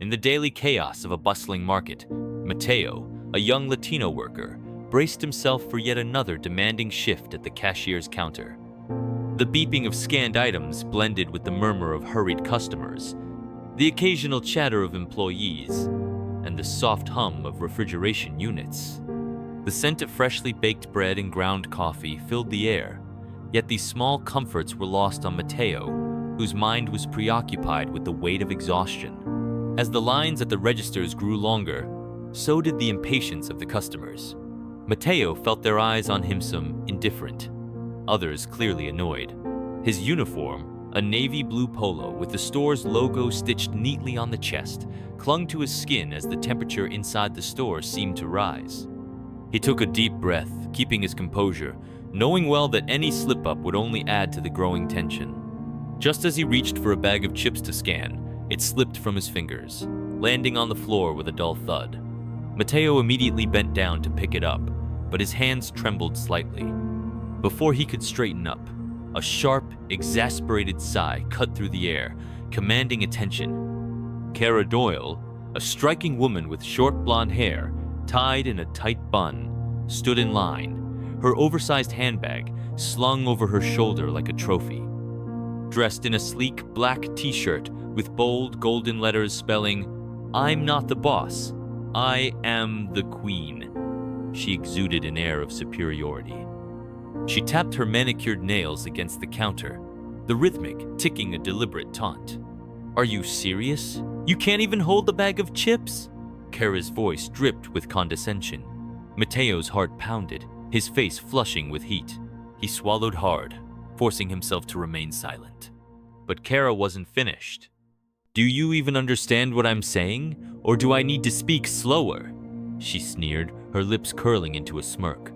In the daily chaos of a bustling market, Mateo, a young Latino worker, braced himself for yet another demanding shift at the cashier's counter. The beeping of scanned items blended with the murmur of hurried customers, the occasional chatter of employees, and the soft hum of refrigeration units. The scent of freshly baked bread and ground coffee filled the air, yet these small comforts were lost on Mateo, whose mind was preoccupied with the weight of exhaustion. As the lines at the registers grew longer, so did the impatience of the customers. Mateo felt their eyes on him, some indifferent, others clearly annoyed. His uniform, a navy blue polo with the store's logo stitched neatly on the chest, clung to his skin as the temperature inside the store seemed to rise. He took a deep breath, keeping his composure, knowing well that any slip-up would only add to the growing tension. Just as he reached for a bag of chips to scan, it slipped from his fingers, landing on the floor with a dull thud. Mateo immediately bent down to pick it up, but his hands trembled slightly. Before he could straighten up, a sharp, exasperated sigh cut through the air, commanding attention. Cara Doyle, a striking woman with short blonde hair, tied in a tight bun, stood in line, her oversized handbag slung over her shoulder like a trophy. Dressed in a sleek black t-shirt with bold golden letters spelling, "I'm not the boss, I am the queen," she exuded an air of superiority. She tapped her manicured nails against the counter, the rhythmic ticking a deliberate taunt. "Are you serious? You can't even hold the bag of chips?" Kara's voice dripped with condescension. Mateo's heart pounded, his face flushing with heat. He swallowed hard, forcing himself to remain silent. But Kara wasn't finished. "Do you even understand what I'm saying, or do I need to speak slower?" she sneered, her lips curling into a smirk.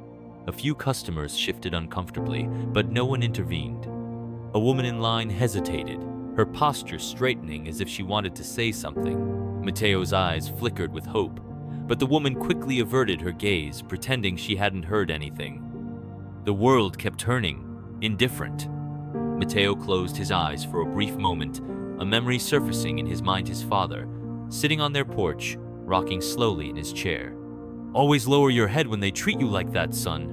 A few customers shifted uncomfortably, but no one intervened. A woman in line hesitated, her posture straightening as if she wanted to say something. Mateo's eyes flickered with hope, but the woman quickly averted her gaze, pretending she hadn't heard anything. The world kept turning, indifferent. Mateo closed his eyes for a brief moment, a memory surfacing in his mind, his father, sitting on their porch, rocking slowly in his chair. "Always lower your head when they treat you like that, son.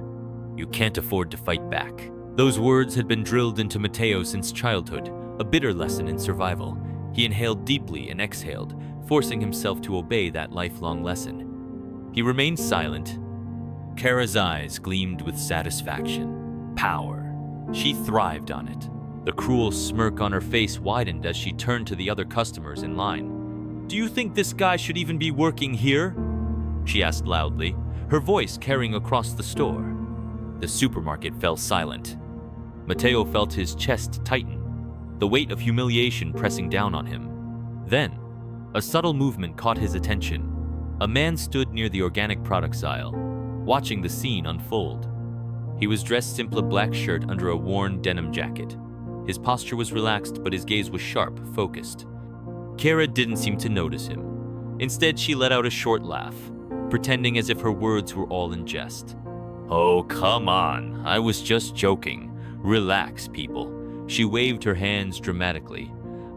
You can't afford to fight back." Those words had been drilled into Mateo since childhood, a bitter lesson in survival. He inhaled deeply and exhaled, forcing himself to obey that lifelong lesson. He remained silent. Kara's eyes gleamed with satisfaction. Power. She thrived on it. The cruel smirk on her face widened as she turned to the other customers in line. "Do you think this guy should even be working here?" she asked loudly, her voice carrying across the store. The supermarket fell silent. Mateo felt his chest tighten, the weight of humiliation pressing down on him. Then, a subtle movement caught his attention. A man stood near the organic products aisle, watching the scene unfold. He was dressed simply black shirt under a worn denim jacket. His posture was relaxed, but his gaze was sharp, focused. Kara didn't seem to notice him. Instead, she let out a short laugh, pretending as if her words were all in jest. "Oh, come on, I was just joking. Relax, people." She waved her hands dramatically.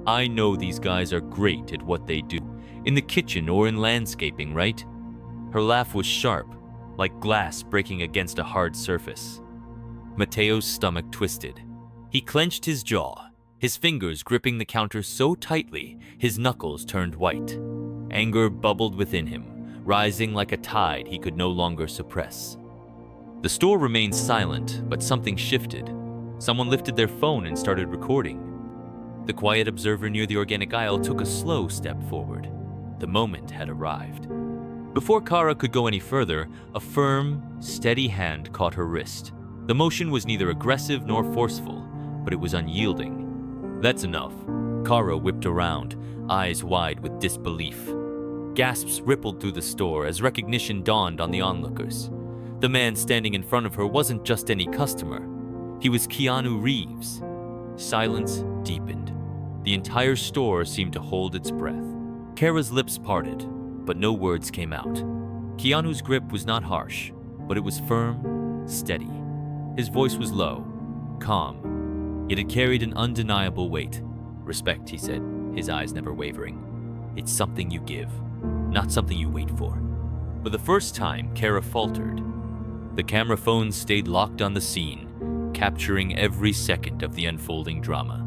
"I know these guys are great at what they do, in the kitchen or in landscaping, right?" Her laugh was sharp, like glass breaking against a hard surface. Mateo's stomach twisted. He clenched his jaw, his fingers gripping the counter so tightly his knuckles turned white. Anger bubbled within him, rising like a tide he could no longer suppress. The store remained silent, but something shifted. Someone lifted their phone and started recording. The quiet observer near the organic aisle took a slow step forward. The moment had arrived. Before Kara could go any further, a firm, steady hand caught her wrist. The motion was neither aggressive nor forceful, but it was unyielding. "That's enough." Kara whipped around, eyes wide with disbelief. Gasps rippled through the store as recognition dawned on the onlookers. The man standing in front of her wasn't just any customer. He was Keanu Reeves. Silence deepened. The entire store seemed to hold its breath. Kara's lips parted, but no words came out. Keanu's grip was not harsh, but it was firm, steady. His voice was low, calm, yet it carried an undeniable weight. "Respect," he said, his eyes never wavering. It's something you give, not something you wait for. For the first time, Kara faltered. The camera phones stayed locked on the scene, capturing every second of the unfolding drama.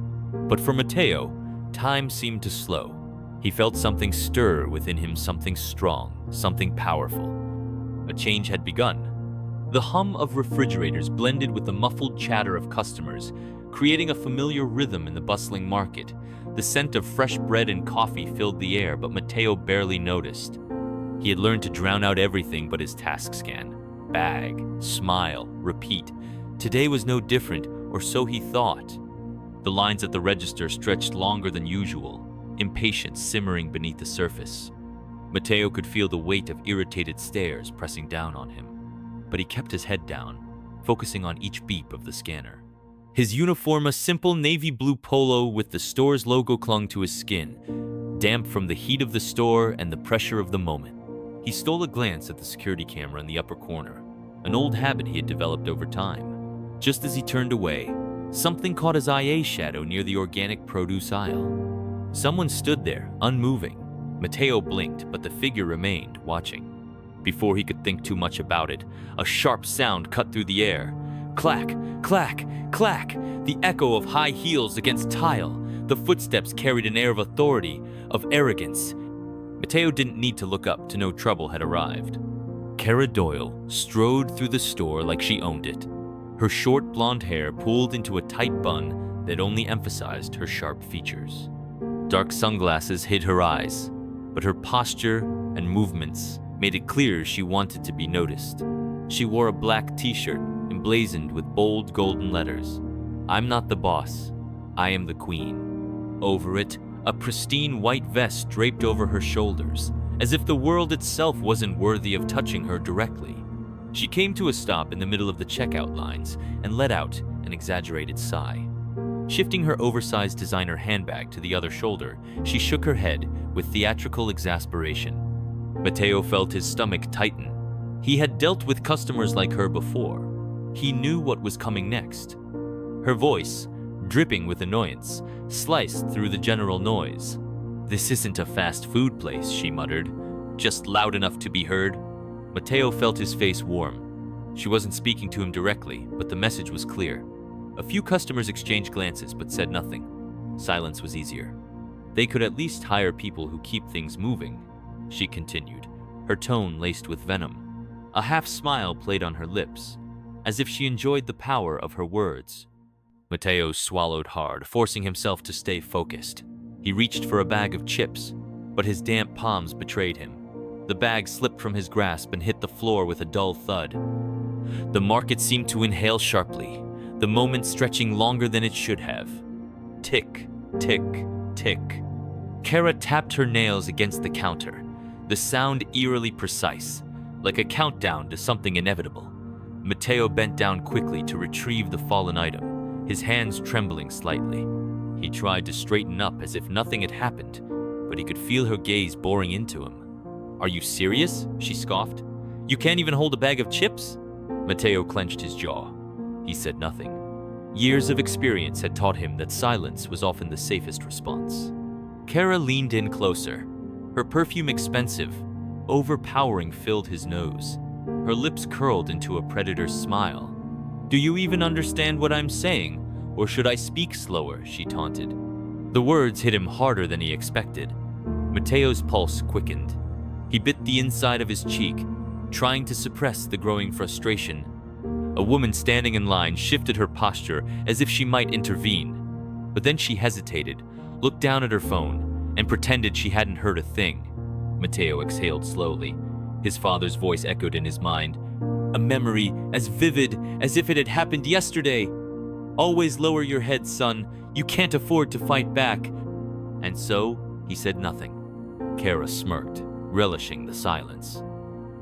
But for Mateo, time seemed to slow. He felt something stir within him, something strong, something powerful. A change had begun. The hum of refrigerators blended with the muffled chatter of customers, creating a familiar rhythm in the bustling market. The scent of fresh bread and coffee filled the air, but Mateo barely noticed. He had learned to drown out everything but his task scan. Bag, smile, repeat. Today was no different, or so he thought. The lines at the register stretched longer than usual, impatience simmering beneath the surface. Mateo could feel the weight of irritated stares pressing down on him, but he kept his head down, focusing on each beep of the scanner. His uniform, a simple navy blue polo with the store's logo, clung to his skin, damp from the heat of the store and the pressure of the moment. He stole a glance at the security camera in the upper corner, an old habit he had developed over time. Just as he turned away, something caught his eye: a shadow near the organic produce aisle. Someone stood there, unmoving. Mateo blinked, but the figure remained, watching. Before he could think too much about it, a sharp sound cut through the air. Clack, clack, clack, the echo of high heels against tile. The footsteps carried an air of authority, of arrogance. Mateo didn't need to look up to know trouble had arrived. Kara Doyle strode through the store like she owned it. Her short blonde hair pulled into a tight bun that only emphasized her sharp features. Dark sunglasses hid her eyes, but her posture and movements made it clear she wanted to be noticed. She wore a black t-shirt emblazoned with bold golden letters. "I'm not the boss, I am the queen." Over it, a pristine white vest draped over her shoulders, as if the world itself wasn't worthy of touching her directly. She came to a stop in the middle of the checkout lines and let out an exaggerated sigh. Shifting her oversized designer handbag to the other shoulder, she shook her head with theatrical exasperation. Mateo felt his stomach tighten. He had dealt with customers like her before. He knew what was coming next. Her voice, dripping with annoyance, sliced through the general noise. "This isn't a fast food place," she muttered, "just loud enough to be heard." Mateo felt his face warm. She wasn't speaking to him directly, but the message was clear. A few customers exchanged glances but said nothing. Silence was easier. They could at least hire people who keep things moving, she continued, her tone laced with venom. A half smile played on her lips, as if she enjoyed the power of her words. Mateo swallowed hard, forcing himself to stay focused. He reached for a bag of chips, but his damp palms betrayed him. The bag slipped from his grasp and hit the floor with a dull thud. The market seemed to inhale sharply, the moment stretching longer than it should have. Tick, tick, tick. Kara tapped her nails against the counter, the sound eerily precise, like a countdown to something inevitable. Mateo bent down quickly to retrieve the fallen item, his hands trembling slightly. He tried to straighten up as if nothing had happened, but he could feel her gaze boring into him. "Are you serious?" she scoffed. "You can't even hold a bag of chips?" Mateo clenched his jaw. He said nothing. Years of experience had taught him that silence was often the safest response. Kara leaned in closer. Her perfume, expensive, overpowering, filled his nose. Her lips curled into a predator's smile. "Do you even understand what I'm saying? Or should I speak slower?" she taunted. The words hit him harder than he expected. Mateo's pulse quickened. He bit the inside of his cheek, trying to suppress the growing frustration. A woman standing in line shifted her posture as if she might intervene. But then she hesitated, looked down at her phone, and pretended she hadn't heard a thing. Mateo exhaled slowly. His father's voice echoed in his mind. A memory as vivid as if it had happened yesterday. "Always lower your head, son. You can't afford to fight back." And so, he said nothing. Kara smirked, relishing the silence.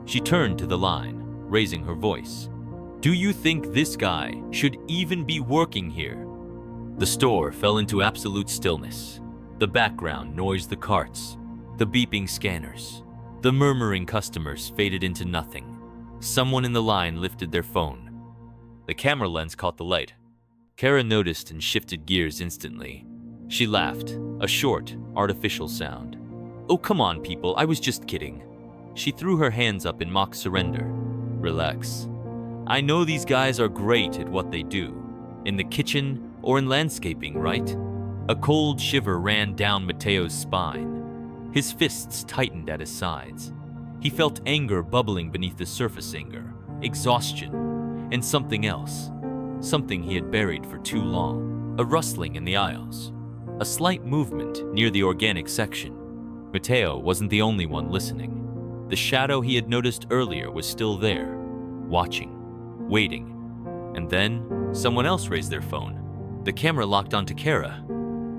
She turned to the line, raising her voice. "Do you think this guy should even be working here?" The store fell into absolute stillness. The background noised the carts, the beeping scanners. The murmuring customers faded into nothing. Someone in the line lifted their phone. The camera lens caught the light. Kara noticed and shifted gears instantly. She laughed, a short, artificial sound. "Oh, come on, people, I was just kidding." She threw her hands up in mock surrender. "Relax. I know these guys are great at what they do, in the kitchen or in landscaping, right?" A cold shiver ran down Mateo's spine. His fists tightened at his sides. He felt anger bubbling beneath the surface anger, exhaustion, and something else. Something he had buried for too long. A rustling in the aisles. A slight movement near the organic section. Mateo wasn't the only one listening. The shadow he had noticed earlier was still there, watching, waiting. And then, someone else raised their phone. The camera locked onto Kara.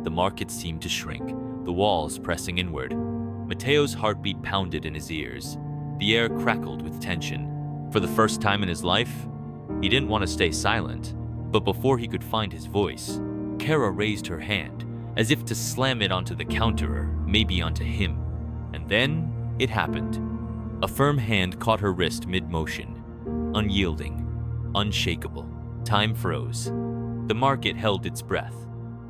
The market seemed to shrink, the walls pressing inward. Mateo's heartbeat pounded in his ears. The air crackled with tension. For the first time in his life, he didn't want to stay silent. But before he could find his voice, Kara raised her hand, as if to slam it onto the counter or maybe onto him. And then, it happened. A firm hand caught her wrist mid-motion, unyielding, unshakable. Time froze. The market held its breath.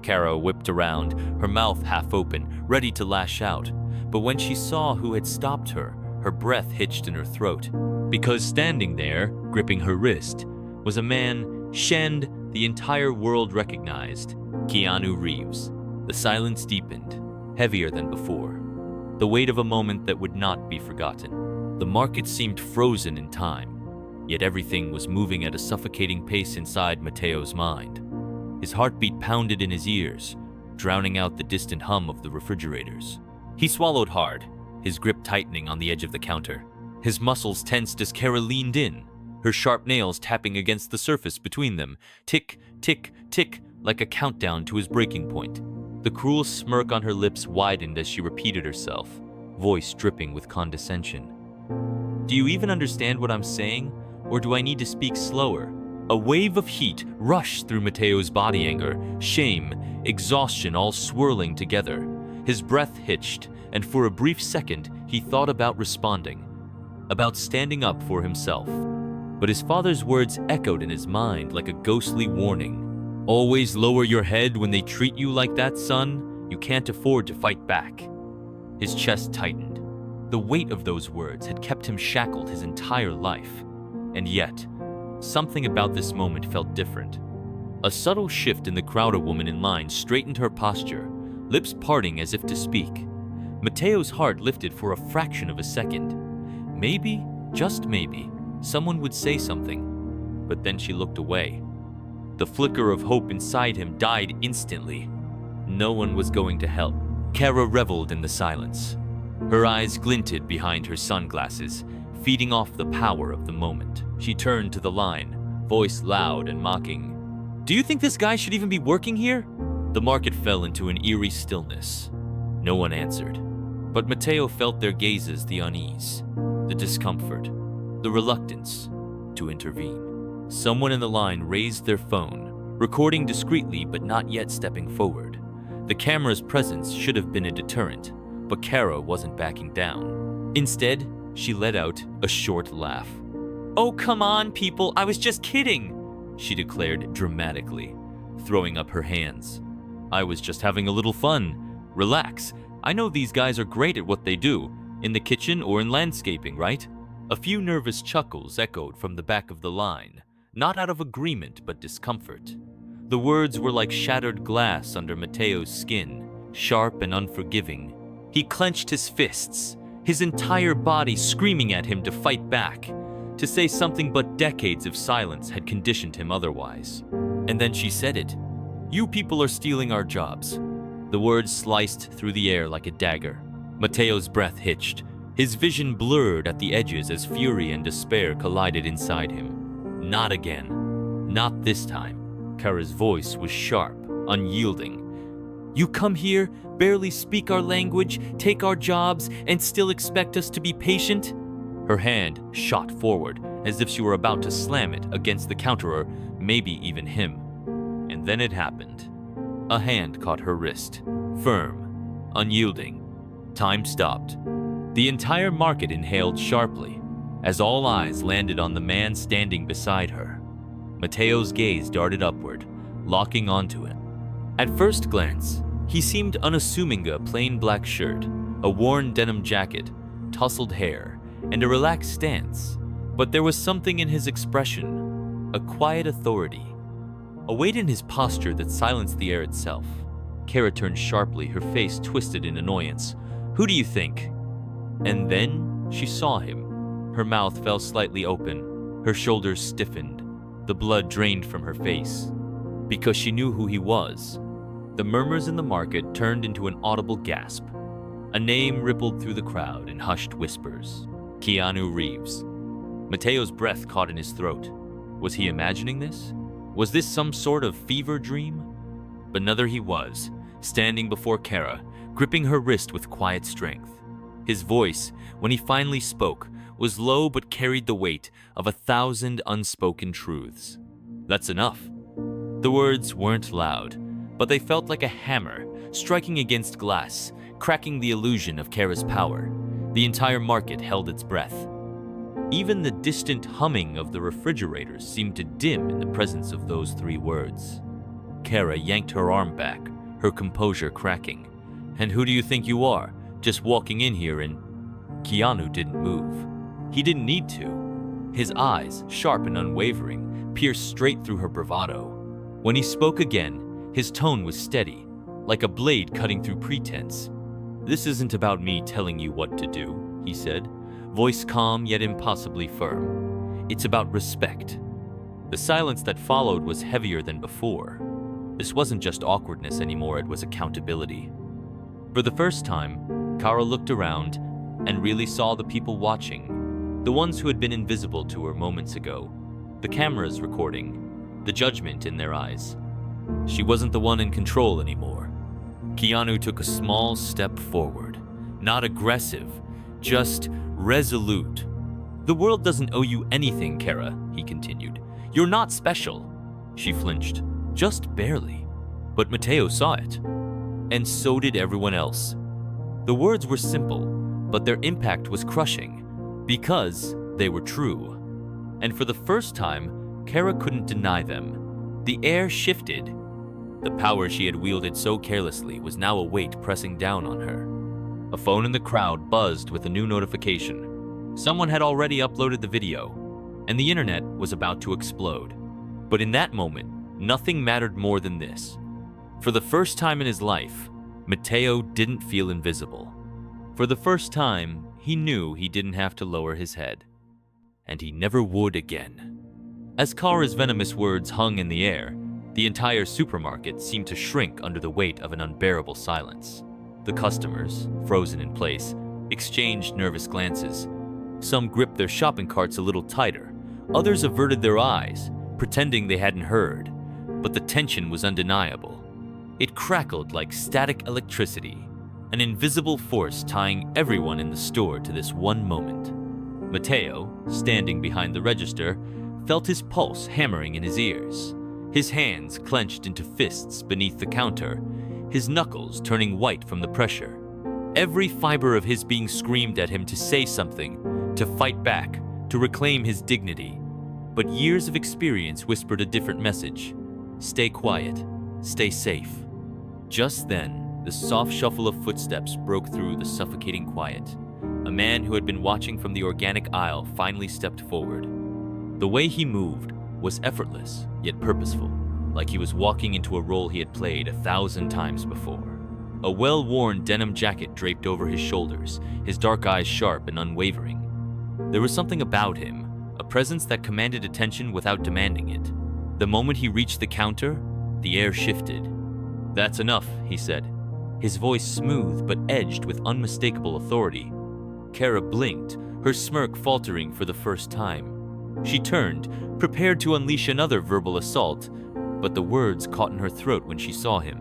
Kara whipped around, her mouth half open, ready to lash out. But when she saw who had stopped her, her breath hitched in her throat. Because standing there, gripping her wrist, was a man Shend the entire world recognized, Keanu Reeves. The silence deepened, heavier than before. The weight of a moment that would not be forgotten. The market seemed frozen in time, yet everything was moving at a suffocating pace inside Mateo's mind. His heartbeat pounded in his ears, drowning out the distant hum of the refrigerators. He swallowed hard, his grip tightening on the edge of the counter. His muscles tensed as Kara leaned in, her sharp nails tapping against the surface between them. Tick, tick, tick, like a countdown to his breaking point. The cruel smirk on her lips widened as she repeated herself, voice dripping with condescension. "Do you even understand what I'm saying? Or do I need to speak slower?" A wave of heat rushed through Mateo's body, anger, shame, exhaustion all swirling together. His breath hitched, and for a brief second he thought about responding, about standing up for himself. But his father's words echoed in his mind like a ghostly warning. "Always lower your head when they treat you like that, son. You can't afford to fight back." His chest tightened. The weight of those words had kept him shackled his entire life. And yet, something about this moment felt different. A subtle shift in the crowd. A woman in line straightened her posture, lips parting as if to speak. Mateo's heart lifted for a fraction of a second. Maybe, just maybe, someone would say something. But then she looked away. The flicker of hope inside him died instantly. No one was going to help. Kara reveled in the silence. Her eyes glinted behind her sunglasses, feeding off the power of the moment. She turned to the line, voice loud and mocking. "Do you think this guy should even be working here?" The market fell into an eerie stillness. No one answered. But Mateo felt their gazes, the unease, the discomfort, the reluctance to intervene. Someone in the line raised their phone, recording discreetly but not yet stepping forward. The camera's presence should have been a deterrent, but Kara wasn't backing down. Instead, she let out a short laugh. "Oh, come on, people, I was just kidding," she declared dramatically, throwing up her hands. "I was just having a little fun. Relax. I know these guys are great at what they do, in the kitchen or in landscaping, right?" A few nervous chuckles echoed from the back of the line, not out of agreement but discomfort. The words were like shattered glass under Mateo's skin, sharp and unforgiving. He clenched his fists, his entire body screaming at him to fight back, to say something, but decades of silence had conditioned him otherwise. And then she said it. "You people are stealing our jobs." The words sliced through the air like a dagger. Mateo's breath hitched. His vision blurred at the edges as fury and despair collided inside him. "Not again. Not this time." Kara's voice was sharp, unyielding. "You come here, barely speak our language, take our jobs, and still expect us to be patient?" Her hand shot forward, as if she were about to slam it against the counter or maybe even him. And then it happened. A hand caught her wrist, firm, unyielding. Time stopped. The entire market inhaled sharply, as all eyes landed on the man standing beside her. Mateo's gaze darted upward, locking onto him. At first glance, he seemed unassuming, a plain black shirt, A worn denim jacket, tousled hair, and a relaxed stance. But there was something in his expression, a quiet authority, a weight in his posture that silenced the air itself. Kara turned sharply, her face twisted in annoyance. "Who do you think?" And then she saw him. Her mouth fell slightly open, her shoulders stiffened, the blood drained from her face. Because she knew who he was. The murmurs in the market turned into an audible gasp. A name rippled through the crowd in hushed whispers. Keanu Reeves. Mateo's breath caught in his throat. Was he imagining this? Was this some sort of fever dream? But another he was, standing before Kara, gripping her wrist with quiet strength. His voice, when he finally spoke, was low but carried the weight of 1,000 unspoken truths. "That's enough." The words weren't loud, but they felt like a hammer striking against glass, cracking the illusion of Kara's power. The entire market held its breath. Even the distant humming of the refrigerators seemed to dim in the presence of those 3 words. Kara yanked her arm back, her composure cracking. "And who do you think you are, just walking in here and—" Keanu didn't move. He didn't need to. His eyes, sharp and unwavering, pierced straight through her bravado. When he spoke again, his tone was steady, like a blade cutting through pretense. "This isn't about me telling you what to do," he said, voice calm yet impossibly firm. "It's about respect." The silence that followed was heavier than before. This wasn't just awkwardness anymore, it was accountability. For the first time, Kara looked around and really saw the people watching, the ones who had been invisible to her moments ago, the cameras recording, the judgment in their eyes. She wasn't the one in control anymore. Keanu took a small step forward, not aggressive, just resolute. "The world doesn't owe you anything, Kara," he continued. "You're not special." She flinched, just barely. But Mateo saw it. And so did everyone else. The words were simple, but their impact was crushing, because they were true. And for the first time, Kara couldn't deny them. The air shifted. The power she had wielded so carelessly was now a weight pressing down on her. A phone in the crowd buzzed with a new notification. Someone had already uploaded the video, and the internet was about to explode. But in that moment, nothing mattered more than this. For the first time in his life, Mateo didn't feel invisible. For the first time, he knew he didn't have to lower his head. And he never would again. As Kara's venomous words hung in the air, the entire supermarket seemed to shrink under the weight of an unbearable silence. The customers, frozen in place, exchanged nervous glances. Some gripped their shopping carts a little tighter. Others averted their eyes, pretending they hadn't heard. But the tension was undeniable. It crackled like static electricity, an invisible force tying everyone in the store to this one moment. Mateo, standing behind the register, felt his pulse hammering in his ears. His hands clenched into fists beneath the counter, his knuckles turning white from the pressure. Every fiber of his being screamed at him to say something, to fight back, to reclaim his dignity. But years of experience whispered a different message. Stay quiet, stay safe. Just then, the soft shuffle of footsteps broke through the suffocating quiet. A man who had been watching from the organic aisle finally stepped forward. The way he moved was effortless, yet purposeful, like he was walking into a role he had played 1,000 times before. A well-worn denim jacket draped over his shoulders, his dark eyes sharp and unwavering. There was something about him, a presence that commanded attention without demanding it. The moment he reached the counter, the air shifted. "That's enough," he said, his voice smooth but edged with unmistakable authority. Kara blinked, her smirk faltering for the first time. She turned, prepared to unleash another verbal assault, but the words caught in her throat when she saw him.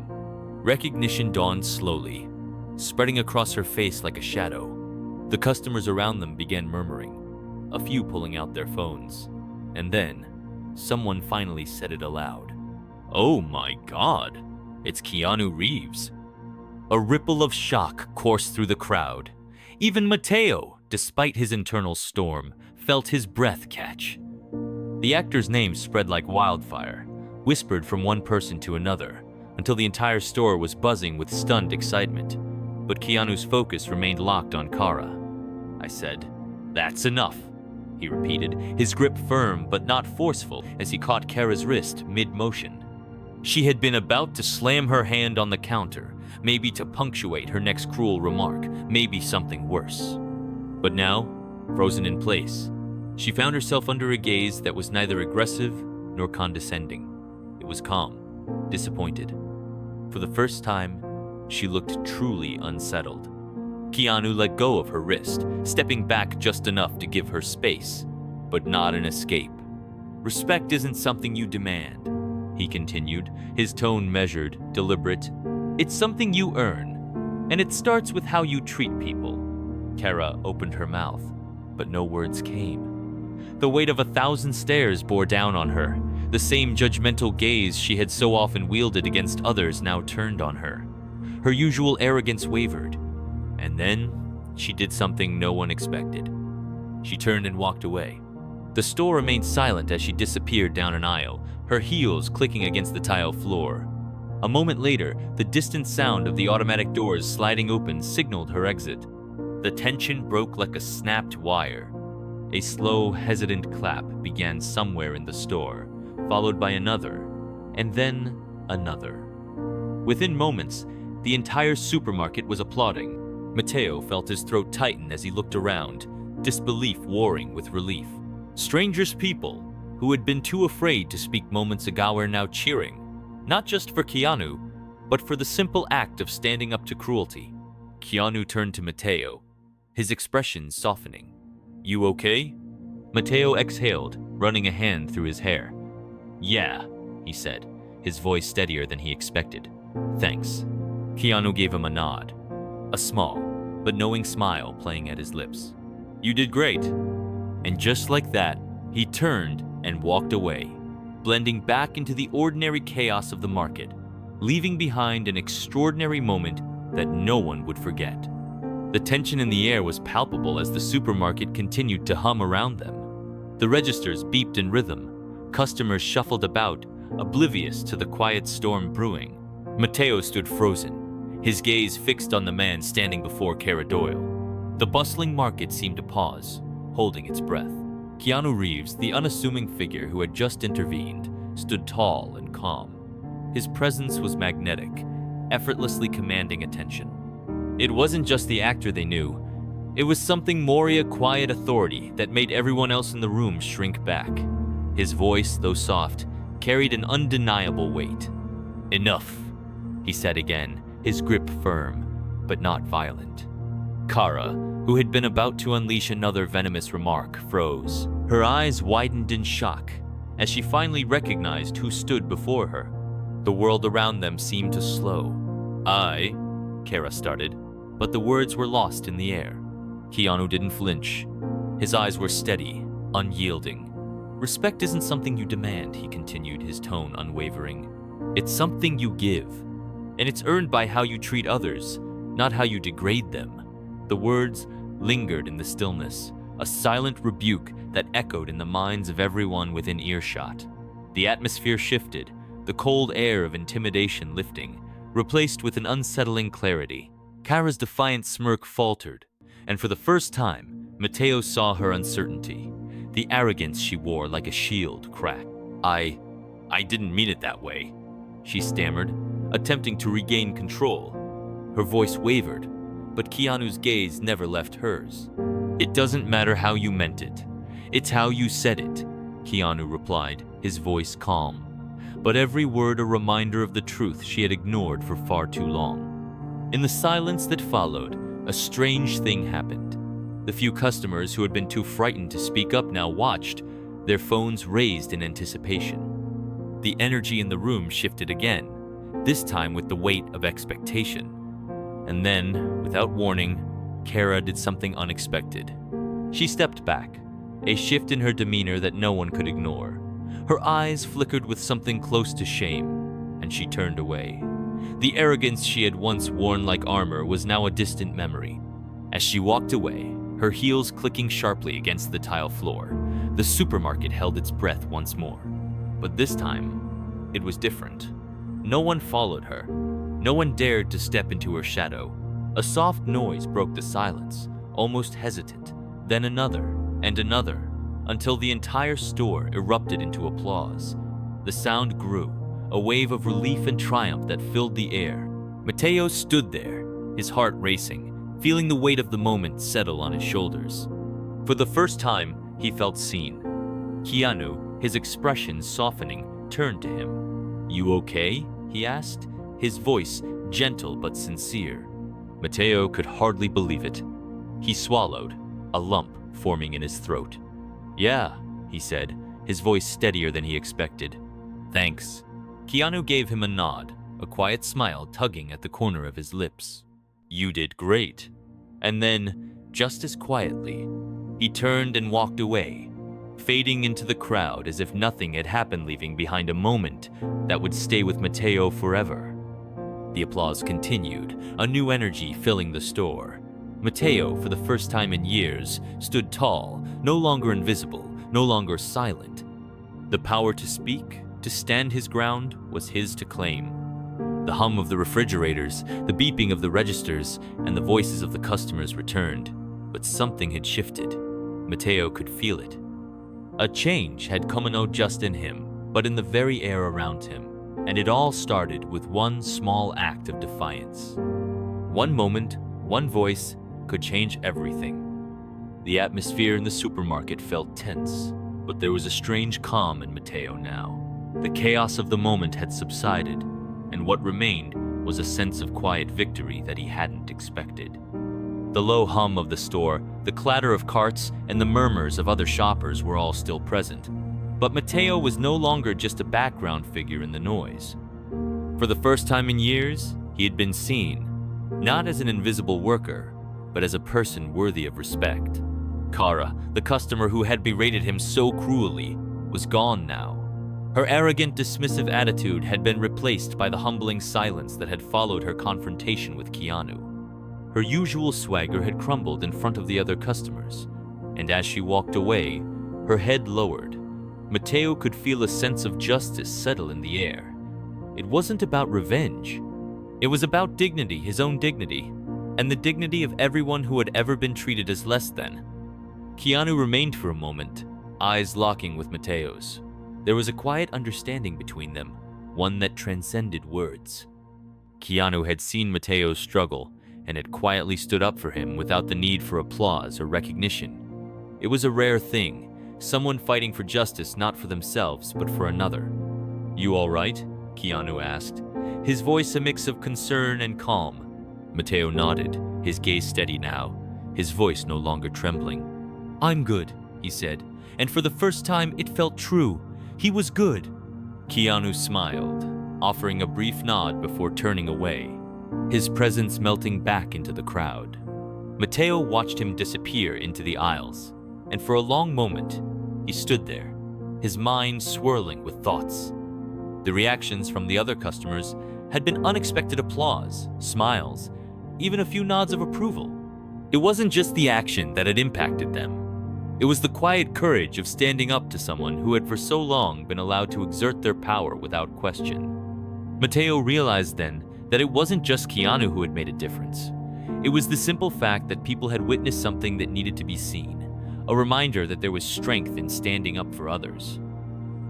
Recognition dawned slowly, spreading across her face like a shadow. The customers around them began murmuring, a few pulling out their phones. And then, someone finally said it aloud. "Oh my God, it's Keanu Reeves." A ripple of shock coursed through the crowd. Even Mateo, despite his internal storm, felt his breath catch. The actor's name spread like wildfire, whispered from one person to another, until the entire store was buzzing with stunned excitement. but Keanu's focus remained locked on Kara. I said, "That's enough," he repeated, his grip firm but not forceful as he caught Kara's wrist mid-motion. She had been about to slam her hand on the counter, maybe to punctuate her next cruel remark, maybe something worse. But now, frozen in place, she found herself under a gaze that was neither aggressive nor condescending. It was calm, disappointed. For the first time, she looked truly unsettled. Keanu let go of her wrist, stepping back just enough to give her space, but not an escape. "Respect isn't something you demand," he continued, his tone measured, deliberate. "It's something you earn, and it starts with how you treat people." Kara opened her mouth, but no words came. The weight of 1,000 stares bore down on her. The same judgmental gaze she had so often wielded against others now turned on her. Her usual arrogance wavered, and then she did something no one expected. She turned and walked away. The store remained silent as she disappeared down an aisle, her heels clicking against the tile floor. A moment later, the distant sound of the automatic doors sliding open signaled her exit. The tension broke like a snapped wire. A slow, hesitant clap began somewhere in the store, followed by another, and then another. Within moments, the entire supermarket was applauding. Mateo felt his throat tighten as he looked around, disbelief warring with relief. Strangers' people, who had been too afraid to speak moments ago, were now cheering, not just for Keanu, but for the simple act of standing up to cruelty. Keanu turned to Mateo, his expression softening. "You okay?" Mateo exhaled, running a hand through his hair. "Yeah," he said, his voice steadier than he expected. "Thanks." Keanu gave him a nod, a small but knowing smile playing at his lips. "You did great." And just like that, he turned and walked away, blending back into the ordinary chaos of the market, leaving behind an extraordinary moment that no one would forget. The tension in the air was palpable as the supermarket continued to hum around them. The registers beeped in rhythm. Customers shuffled about, oblivious to the quiet storm brewing. Mateo stood frozen, his gaze fixed on the man standing before Kara Doyle. The bustling market seemed to pause, holding its breath. Keanu Reeves, the unassuming figure who had just intervened, stood tall and calm. His presence was magnetic, effortlessly commanding attention. It wasn't just the actor they knew. It was something more, a quiet authority that made everyone else in the room shrink back. His voice, though soft, carried an undeniable weight. "Enough," he said again, his grip firm, but not violent. Kara, who had been about to unleash another venomous remark, froze. Her eyes widened in shock as she finally recognized who stood before her. The world around them seemed to slow. Kara started, but the words were lost in the air. Keanu didn't flinch. His eyes were steady, unyielding. "Respect isn't something you demand," he continued, his tone unwavering. "It's something you give, and it's earned by how you treat others, not how you degrade them." The words lingered in the stillness, a silent rebuke that echoed in the minds of everyone within earshot. The atmosphere shifted, the cold air of intimidation lifting, replaced with an unsettling clarity. Kara's defiant smirk faltered, and for the first time, Mateo saw her uncertainty. The arrogance she wore like a shield cracked. I didn't mean it that way," she stammered, attempting to regain control. Her voice wavered, but Keanu's gaze never left hers. "It doesn't matter how you meant it. It's how you said it," Keanu replied, his voice calm, but every word a reminder of the truth she had ignored for far too long. In the silence that followed, a strange thing happened. The few customers who had been too frightened to speak up now watched, their phones raised in anticipation. The energy in the room shifted again, this time with the weight of expectation. And then, without warning, Kara did something unexpected. She stepped back, a shift in her demeanor that no one could ignore. Her eyes flickered with something close to shame, and she turned away. The arrogance she had once worn like armor was now a distant memory. As she walked away, her heels clicking sharply against the tile floor, the supermarket held its breath once more. But this time, it was different. No one followed her. No one dared to step into her shadow. A soft noise broke the silence, almost hesitant, then another and another, until the entire store erupted into applause. The sound grew, a wave of relief and triumph that filled the air. Mateo stood there, his heart racing, feeling the weight of the moment settle on his shoulders. For the first time, he felt seen. Keanu, his expression softening, turned to him. "You okay?" he asked, his voice gentle but sincere. Mateo could hardly believe it. He swallowed, a lump forming in his throat. "Yeah," he said, his voice steadier than he expected. "Thanks." Keanu gave him a nod, a quiet smile tugging at the corner of his lips. "You did great." And then, just as quietly, he turned and walked away, fading into the crowd as if nothing had happened, leaving behind a moment that would stay with Mateo forever. The applause continued, a new energy filling the store. Mateo, for the first time in years, stood tall, no longer invisible, no longer silent. The power to speak, to stand his ground, was his to claim. The hum of the refrigerators, the beeping of the registers, and the voices of the customers returned. But something had shifted. Mateo could feel it. A change had come not just in him, but in the very air around him. And it all started with one small act of defiance. One moment, one voice, could change everything. The atmosphere in the supermarket felt tense, but there was a strange calm in Mateo now. The chaos of the moment had subsided, and what remained was a sense of quiet victory that he hadn't expected. The low hum of the store, the clatter of carts, and the murmurs of other shoppers were all still present. But Mateo was no longer just a background figure in the noise. For the first time in years, he had been seen, not as an invisible worker, but as a person worthy of respect. Kara, the customer who had berated him so cruelly, was gone now. Her arrogant, dismissive attitude had been replaced by the humbling silence that had followed her confrontation with Keanu. Her usual swagger had crumbled in front of the other customers, and as she walked away, her head lowered. Mateo could feel a sense of justice settle in the air. It wasn't about revenge. It was about dignity, his own dignity, and the dignity of everyone who had ever been treated as less than. Keanu remained for a moment, eyes locking with Mateo's. There was a quiet understanding between them, one that transcended words. Keanu had seen Mateo's struggle and had quietly stood up for him without the need for applause or recognition. It was a rare thing, someone fighting for justice not for themselves but for another. "You all right?" Keanu asked, his voice a mix of concern and calm. Mateo nodded, his gaze steady now, his voice no longer trembling. "I'm good," he said, and for the first time it felt true. He was good. Keanu smiled, offering a brief nod before turning away, his presence melting back into the crowd. Mateo watched him disappear into the aisles, and for a long moment, he stood there, his mind swirling with thoughts. The reactions from the other customers had been unexpected applause, smiles, even a few nods of approval. It wasn't just the action that had impacted them. It was the quiet courage of standing up to someone who had for so long been allowed to exert their power without question. Mateo realized then that it wasn't just Keanu who had made a difference. It was the simple fact that people had witnessed something that needed to be seen, a reminder that there was strength in standing up for others.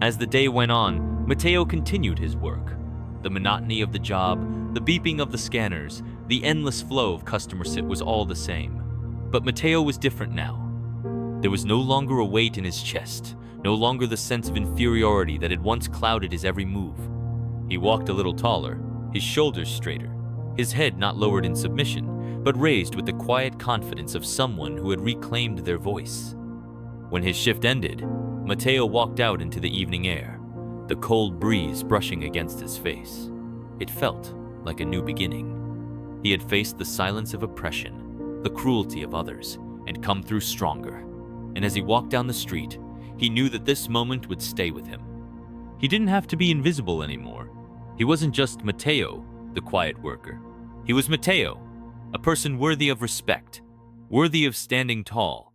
As the day went on, Mateo continued his work. The monotony of the job, the beeping of the scanners, the endless flow of customer sit was all the same. But Mateo was different now. There was no longer a weight in his chest, no longer the sense of inferiority that had once clouded his every move. He walked a little taller, his shoulders straighter, his head not lowered in submission, but raised with the quiet confidence of someone who had reclaimed their voice. When his shift ended, Mateo walked out into the evening air, the cold breeze brushing against his face. It felt like a new beginning. He had faced the silence of oppression, the cruelty of others, and come through stronger. And as he walked down the street, he knew that this moment would stay with him. He didn't have to be invisible anymore. He wasn't just Mateo, the quiet worker. He was Mateo, a person worthy of respect, worthy of standing tall,